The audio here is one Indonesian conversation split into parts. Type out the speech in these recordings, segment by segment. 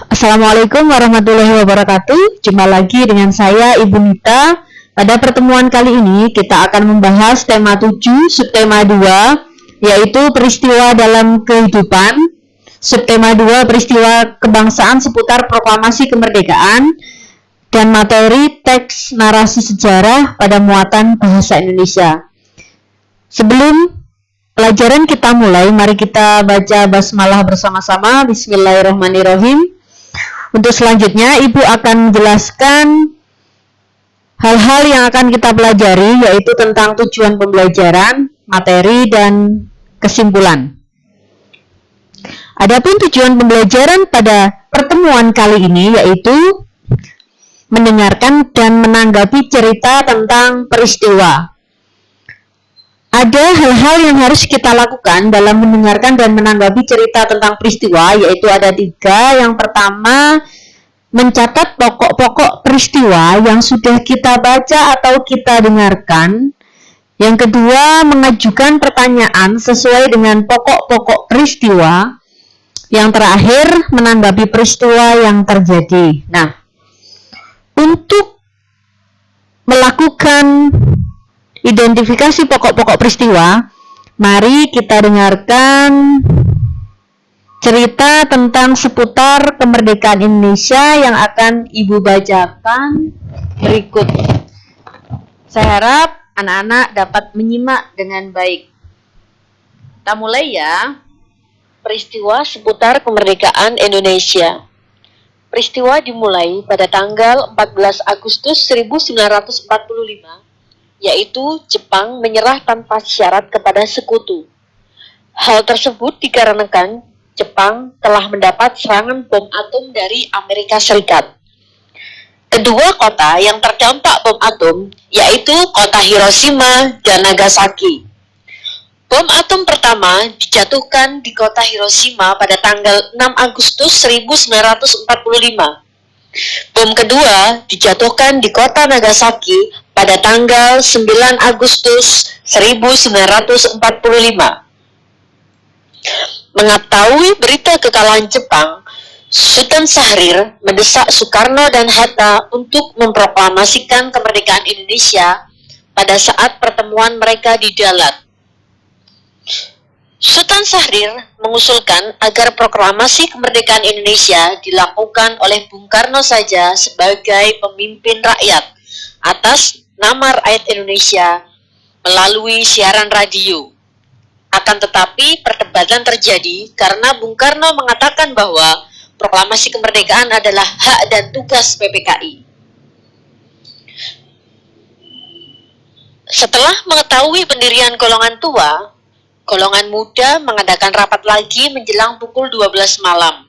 Assalamualaikum warahmatullahi wabarakatuh. Jumpa lagi dengan saya Ibu Nita. Pada pertemuan kali ini kita akan membahas tema 7, subtema 2, yaitu peristiwa dalam kehidupan. Subtema 2, peristiwa kebangsaan seputar proklamasi kemerdekaan, dan materi teks narasi sejarah pada muatan bahasa Indonesia. Sebelum pelajaran kita mulai, mari kita baca basmalah bersama-sama. Bismillahirrahmanirrahim. Untuk selanjutnya, Ibu akan menjelaskan hal-hal yang akan kita pelajari, yaitu tentang tujuan pembelajaran, materi, dan kesimpulan. Adapun tujuan pembelajaran pada pertemuan kali ini yaitu mendengarkan dan menanggapi cerita tentang peristiwa. Ada hal-hal yang harus kita lakukan dalam mendengarkan dan menanggapi cerita tentang peristiwa, yaitu ada 3. Yang pertama, mencatat pokok-pokok peristiwa yang sudah kita baca atau kita dengarkan. Yang kedua, mengajukan pertanyaan sesuai dengan pokok-pokok peristiwa. Yang terakhir, menanggapi peristiwa yang terjadi. Nah, untuk melakukan identifikasi pokok-pokok peristiwa, mari kita dengarkan cerita tentang seputar kemerdekaan Indonesia yang akan Ibu bacakan berikut. Saya harap anak-anak dapat menyimak dengan baik. Kita mulai ya. Peristiwa seputar kemerdekaan Indonesia. Peristiwa dimulai pada tanggal 14 Agustus 1945, yaitu Jepang menyerah tanpa syarat kepada sekutu. Hal tersebut dikarenakan Jepang telah mendapat serangan bom atom dari Amerika Serikat. Kedua kota yang terdampak bom atom yaitu kota Hiroshima dan Nagasaki. Bom atom pertama dijatuhkan di kota Hiroshima pada tanggal 6 Agustus 1945. Bom kedua dijatuhkan di kota Nagasaki pada tanggal 9 Agustus 1945. Mengetahui berita kekalahan Jepang, Sultan Syahrir mendesak Soekarno dan Hatta untuk memproklamasikan kemerdekaan Indonesia pada saat pertemuan mereka di Dalat. Sultan Syahrir mengusulkan agar proklamasi kemerdekaan Indonesia dilakukan oleh Bung Karno saja sebagai pemimpin rakyat atas nama rakyat Indonesia melalui siaran radio. Akan tetapi perdebatan terjadi karena Bung Karno mengatakan bahwa proklamasi kemerdekaan adalah hak dan tugas PPKI. Setelah mengetahui pendirian golongan tua, golongan muda mengadakan rapat lagi menjelang pukul 12 malam.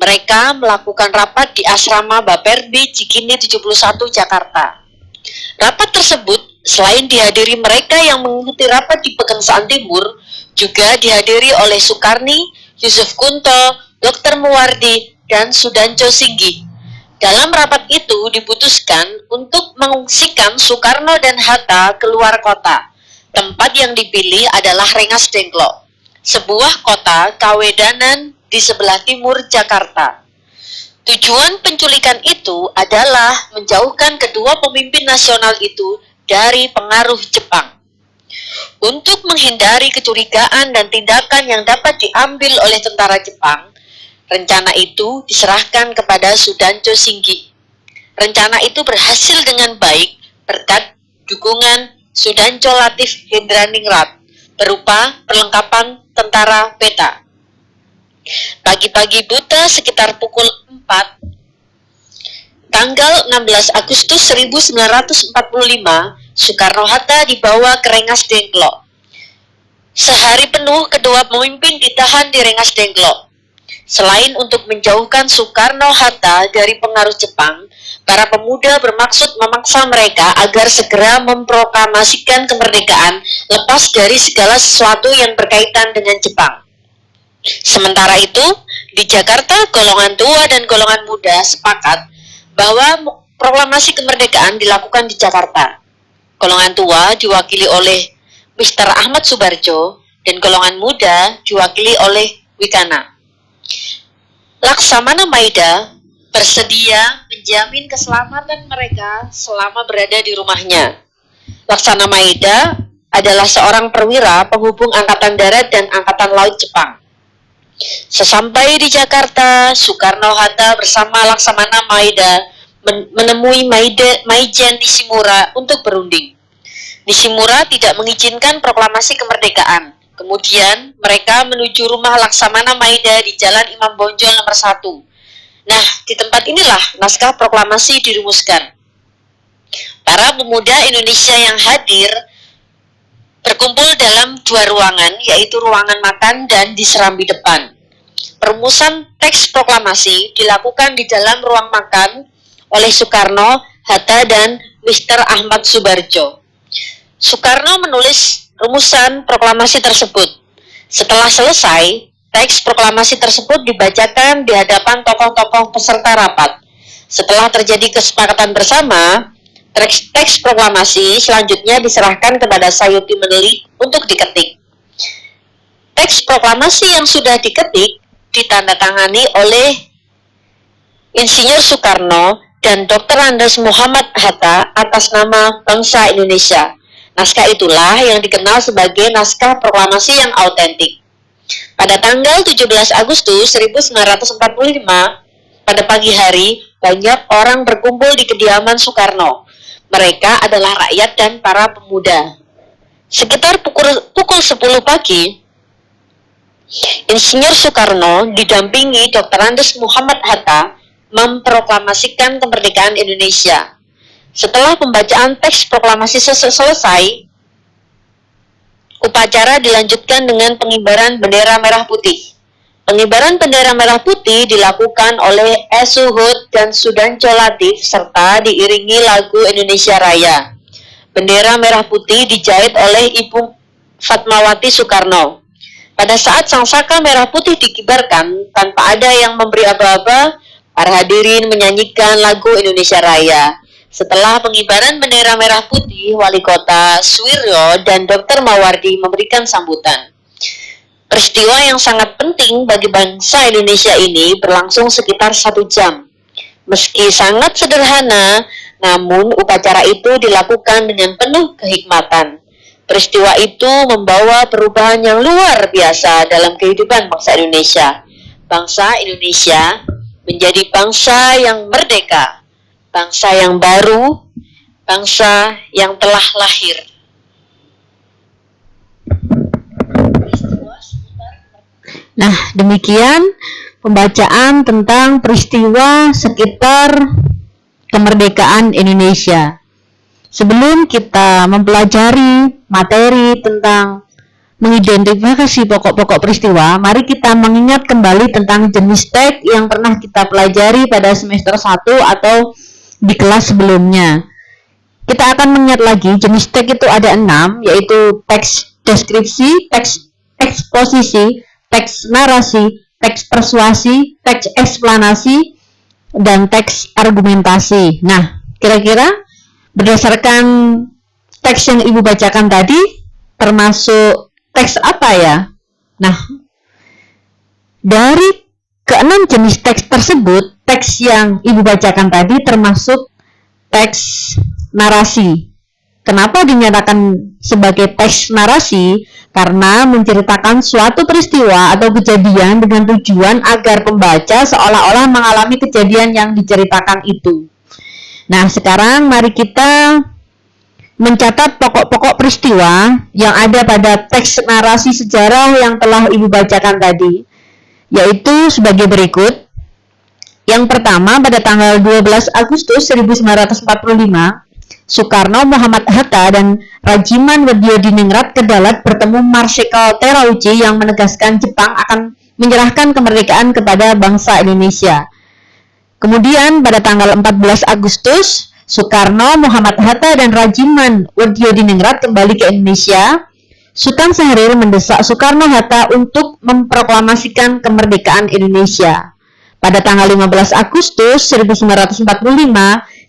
Mereka melakukan rapat di asrama Baperdi Cikini 71 Jakarta. Rapat tersebut selain dihadiri mereka yang mengikuti rapat di Pegengsaan Timur, juga dihadiri oleh Sukarni, Yusuf Kunto, Dr. Muwardi, dan Sudanco Singgi. Dalam rapat itu diputuskan untuk mengungsikan Soekarno dan Hatta keluar kota. Tempat yang dipilih adalah Rengas Dengklok, sebuah kota kawedanan di sebelah timur Jakarta. Tujuan penculikan itu adalah menjauhkan kedua pemimpin nasional itu dari pengaruh Jepang. Untuk menghindari kecurigaan dan tindakan yang dapat diambil oleh tentara Jepang, rencana itu diserahkan kepada Sudanco Singgi. Rencana itu berhasil dengan baik berkat dukungan Sudanco Latif Hendraningrat berupa perlengkapan tentara peta. Pagi-pagi buta sekitar pukul 4, tanggal 16 Agustus 1945, Soekarno-Hatta dibawa ke Rengas Dengklok. Sehari penuh kedua pemimpin ditahan di Rengas Dengklok. Selain untuk menjauhkan Soekarno-Hatta dari pengaruh Jepang, para pemuda bermaksud memaksa mereka agar segera memproklamasikan kemerdekaan lepas dari segala sesuatu yang berkaitan dengan Jepang. Sementara itu, di Jakarta, golongan tua dan golongan muda sepakat bahwa proklamasi kemerdekaan dilakukan di Jakarta. Golongan tua diwakili oleh Mr. Ahmad Subarjo dan golongan muda diwakili oleh Wikana. Laksamana Maida bersedia menjamin keselamatan mereka selama berada di rumahnya. Laksana Maida adalah seorang perwira penghubung Angkatan Darat dan Angkatan Laut Jepang. Sesampai di Jakarta, Soekarno-Hatta bersama Laksamana Maida menemui Maijen Nishimura untuk berunding. Nishimura tidak mengizinkan proklamasi kemerdekaan. Kemudian mereka menuju rumah Laksamana Maida di Jalan Imam Bonjol nomor 1. Nah, di tempat inilah naskah proklamasi dirumuskan. Para pemuda Indonesia yang hadir berkumpul dalam 2 ruangan, yaitu ruangan makan dan di serambi depan. Perumusan teks proklamasi dilakukan di dalam ruang makan oleh Soekarno, Hatta, dan Mr. Ahmad Subarjo. Soekarno menulis rumusan proklamasi tersebut. Setelah selesai, teks proklamasi tersebut dibacakan di hadapan tokoh-tokoh peserta rapat. Setelah terjadi kesepakatan bersama, teks proklamasi selanjutnya diserahkan kepada Sayuti Menelik untuk diketik. Teks proklamasi yang sudah diketik ditandatangani oleh Insinyur Soekarno dan Dr. Andes Muhammad Hatta atas nama bangsa Indonesia. Naskah itulah yang dikenal sebagai naskah proklamasi yang autentik. Pada tanggal 17 Agustus 1945, pada pagi hari, banyak orang berkumpul di kediaman Soekarno. Mereka adalah rakyat dan para pemuda. Sekitar pukul 10 pagi, Insinyur Soekarno didampingi Dr. Andes Muhammad Hatta memproklamasikan kemerdekaan Indonesia. Setelah pembacaan teks proklamasi selesai, upacara dilanjutkan dengan pengibaran bendera merah putih. Pengibaran bendera merah putih dilakukan oleh Esuhud dan Sudanco Latif serta diiringi lagu Indonesia Raya. Bendera merah putih dijahit oleh Ibu Fatmawati Soekarno. Pada saat sangsaka merah putih dikibarkan tanpa ada yang memberi aba-aba, para hadirin menyanyikan lagu Indonesia Raya. Setelah pengibaran bendera merah putih, Wali Kota Suwiryo dan Dr. Mawardi memberikan sambutan. Peristiwa yang sangat penting bagi bangsa Indonesia ini berlangsung sekitar 1 jam. Meski sangat sederhana, namun upacara itu dilakukan dengan penuh kehikmatan. Peristiwa itu membawa perubahan yang luar biasa dalam kehidupan bangsa Indonesia. Bangsa Indonesia menjadi bangsa yang merdeka, bangsa yang baru, bangsa yang telah lahir. Nah, demikian pembacaan tentang peristiwa sekitar kemerdekaan Indonesia. Sebelum kita mempelajari materi tentang mengidentifikasi pokok-pokok peristiwa, mari kita mengingat kembali tentang jenis teks yang pernah kita pelajari pada semester 1 atau di kelas sebelumnya. Kita akan mengingat lagi jenis teks itu ada 6, yaitu teks deskripsi, teks eksposisi, teks narasi, teks persuasi, teks eksplanasi, dan teks argumentasi. Nah, kira-kira berdasarkan teks yang Ibu bacakan tadi, termasuk teks apa ya? Nah, dari ke-6 jenis teks tersebut, teks yang Ibu bacakan tadi termasuk teks narasi. Kenapa dinyatakan sebagai teks narasi? Karena menceritakan suatu peristiwa atau kejadian dengan tujuan agar pembaca seolah-olah mengalami kejadian yang diceritakan itu. Nah, sekarang mari kita mencatat pokok-pokok peristiwa yang ada pada teks narasi sejarah yang telah Ibu bacakan tadi, yaitu sebagai berikut. Yang pertama, pada tanggal 12 Agustus 1945, Soekarno, Muhammad Hatta, dan Rajiman Weddiodiningrat Kedalat bertemu Marsikal Terauchi yang menegaskan Jepang akan menyerahkan kemerdekaan kepada bangsa Indonesia. Kemudian pada tanggal 14 Agustus, Soekarno, Muhammad Hatta, dan Rajiman Weddiodiningrat kembali ke Indonesia. Sultan Syahrir mendesak Soekarno-Hatta untuk memproklamasikan kemerdekaan Indonesia. Pada tanggal 15 Agustus 1945,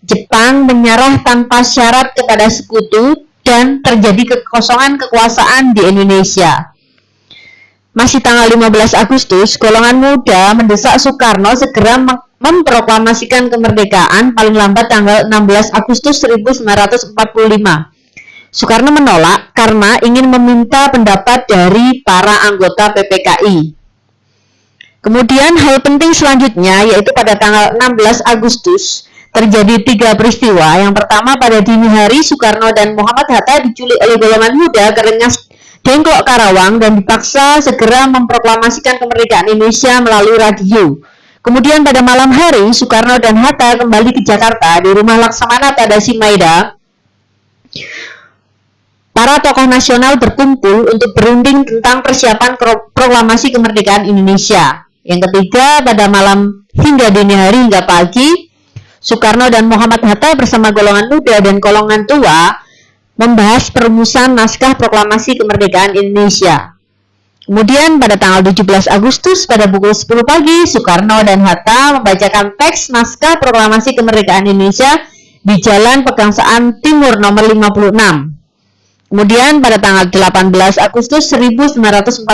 Jepang menyerah tanpa syarat kepada sekutu dan terjadi kekosongan kekuasaan di Indonesia. masih tanggal 15 Agustus, golongan muda mendesak Soekarno segera memproklamasikan kemerdekaan paling lambat tanggal 16 Agustus 1945. Soekarno menolak karena ingin meminta pendapat dari para anggota PPKI. Kemudian hal penting selanjutnya yaitu pada tanggal 16 Agustus terjadi 3 peristiwa. Yang pertama, pada dini hari Soekarno dan Muhammad Hatta diculik oleh golongan muda ke Rengas Dengklok Karawang dan dipaksa segera memproklamasikan kemerdekaan Indonesia melalui radio. Kemudian pada malam hari Soekarno dan Hatta kembali ke Jakarta di rumah Laksamana Tadasimaeda. Para tokoh nasional berkumpul untuk berunding tentang persiapan proklamasi kemerdekaan Indonesia. Yang ketiga, pada malam hingga dini hari hingga pagi, Soekarno dan Muhammad Hatta bersama golongan muda dan golongan tua membahas perumusan naskah proklamasi kemerdekaan Indonesia. Kemudian pada tanggal 17 Agustus pada pukul 10 pagi, Soekarno dan Hatta membacakan teks naskah proklamasi kemerdekaan Indonesia di Jalan Pegangsaan Timur nomor 56. Kemudian pada tanggal 18 Agustus 1945,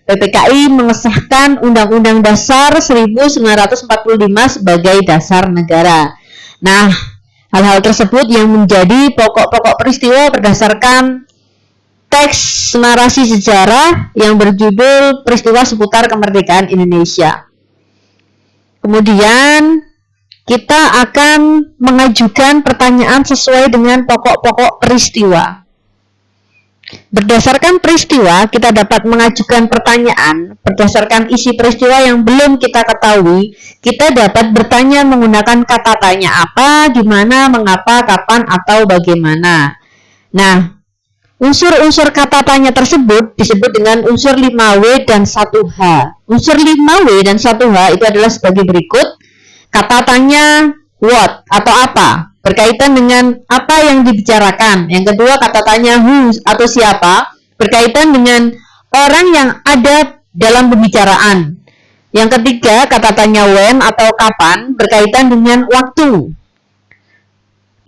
PPKI mengesahkan Undang-Undang Dasar 1945 sebagai dasar negara. Nah, hal-hal tersebut yang menjadi pokok-pokok peristiwa berdasarkan teks narasi sejarah yang berjudul Peristiwa Seputar Kemerdekaan Indonesia. Kemudian kita akan mengajukan pertanyaan sesuai dengan pokok-pokok peristiwa. Berdasarkan peristiwa, kita dapat mengajukan pertanyaan. Berdasarkan isi peristiwa yang belum kita ketahui, kita dapat bertanya menggunakan kata tanya apa, di mana, mengapa, kapan, atau bagaimana. Nah, unsur-unsur kata tanya tersebut disebut dengan unsur 5W dan 1H. Unsur 5W dan 1H itu adalah sebagai berikut. Kata tanya what atau apa, berkaitan dengan apa yang dibicarakan. Yang kedua, kata tanya who atau siapa, berkaitan dengan orang yang ada dalam pembicaraan. Yang ketiga, kata tanya when atau kapan, berkaitan dengan waktu.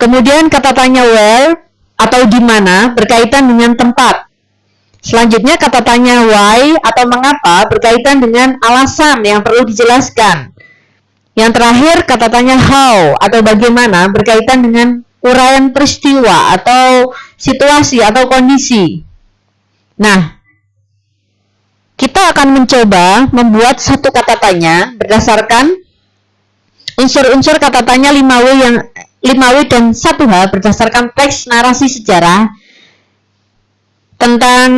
Kemudian kata tanya where atau di mana, berkaitan dengan tempat. Selanjutnya kata tanya why atau mengapa, berkaitan dengan alasan yang perlu dijelaskan. Yang terakhir, kata tanya how atau bagaimana, berkaitan dengan uraian peristiwa atau situasi atau kondisi. Nah, kita akan mencoba membuat satu kata tanya berdasarkan unsur-unsur kata tanya 5W dan 1H berdasarkan teks narasi sejarah tentang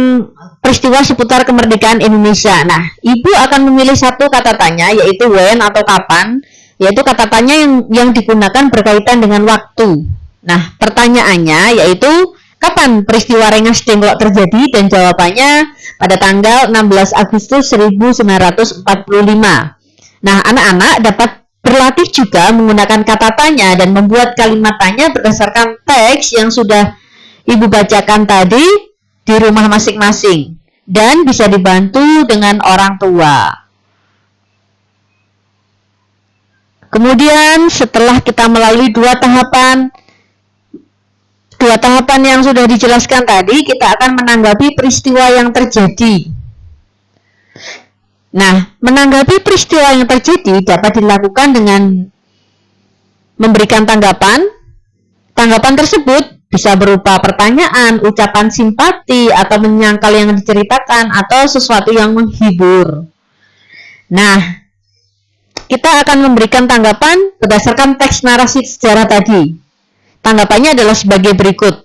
peristiwa seputar kemerdekaan Indonesia. Nah, Ibu akan memilih satu kata tanya yaitu when atau kapan, yaitu kata tanya yang digunakan berkaitan dengan waktu. Nah, pertanyaannya yaitu kapan peristiwa Rengas Dengklok terjadi, dan jawabannya pada tanggal 16 Agustus 1945. Nah, anak-anak dapat berlatih juga menggunakan kata tanya dan membuat kalimat tanya berdasarkan teks yang sudah Ibu bacakan tadi di rumah masing-masing, dan bisa dibantu dengan orang tua. Kemudian setelah kita melalui dua tahapan yang sudah dijelaskan tadi, kita akan menanggapi peristiwa yang terjadi. Nah, menanggapi peristiwa yang terjadi dapat dilakukan dengan memberikan tanggapan. Tanggapan tersebut bisa berupa pertanyaan, ucapan simpati, atau menyangkal yang diceritakan, atau sesuatu yang menghibur. Nah, kita akan memberikan tanggapan berdasarkan teks narasi sejarah tadi. Tanggapannya adalah sebagai berikut.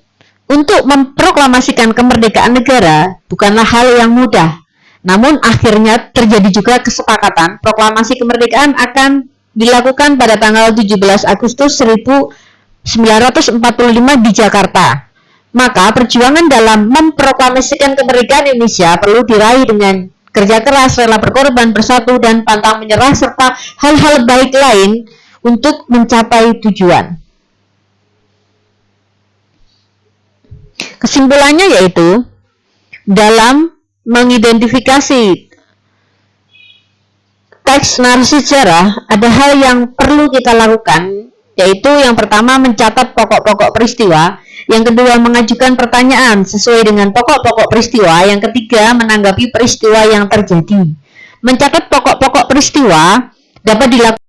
Untuk memproklamasikan kemerdekaan negara bukanlah hal yang mudah. Namun akhirnya terjadi juga kesepakatan proklamasi kemerdekaan akan dilakukan pada tanggal 17 Agustus 1945 di Jakarta. Maka perjuangan dalam memproklamasikan kemerdekaan Indonesia perlu diraih dengan kerja keras, rela berkorban, bersatu, dan pantang menyerah, serta hal-hal baik lain untuk mencapai tujuan. Kesimpulannya yaitu, dalam mengidentifikasi teks narasi sejarah, ada hal yang perlu kita lakukan, yaitu yang pertama mencatat pokok-pokok peristiwa, yang kedua mengajukan pertanyaan sesuai dengan pokok-pokok peristiwa, yang ketiga menanggapi peristiwa yang terjadi. Mencatat pokok-pokok peristiwa dapat dilakukan